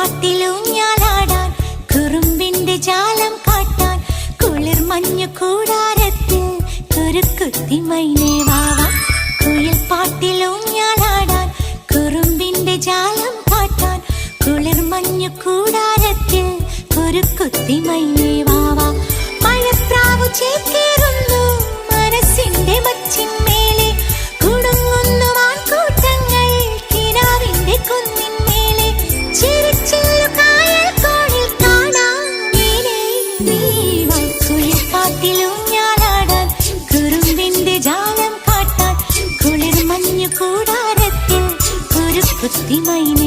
പാട്ടിലൂഞ്ഞാലാടാൻ കുറുമ്പിന്റെ ജാലം കാട്ടാൻ കുളിർ മഞ്ഞു കൂടാരത്തിൽ കുരുക്കുത്തി മൈനേ വാവാ. കുയിൽ പാട്ടിലൂഞ്ഞാലാടാൻ കുറുമ്പിന്റെ ജാലം കാട്ടാൻ കുളിർ മഞ്ഞു കൂടാരത്തിൽ കുരുക്കുത്തി മൈനേ വാവാ. മഴപ്രാവു ചേക്കേറുന്നു മനസ്സിന്റെ മച്ചിന്മേലെ കുടുങ്ങുന്നു മാൻകൂട്ടങ്ങൾ കിനാവിന്റെ കുന്നിന്മേലെ ചിരിച്ചില്ലു കായൽ കോണിൽ കാണാം നീലേ നീവാ. കുയിൽ പാട്ടിലൂഞ്ഞാലാടാൻ കുറുമ്പിന്റെ ജാലം കാട്ടാൻ കുളിർ മഞ്ഞു കൂടാരത്തിൽ കുരുക്കുത്തി മൈനേ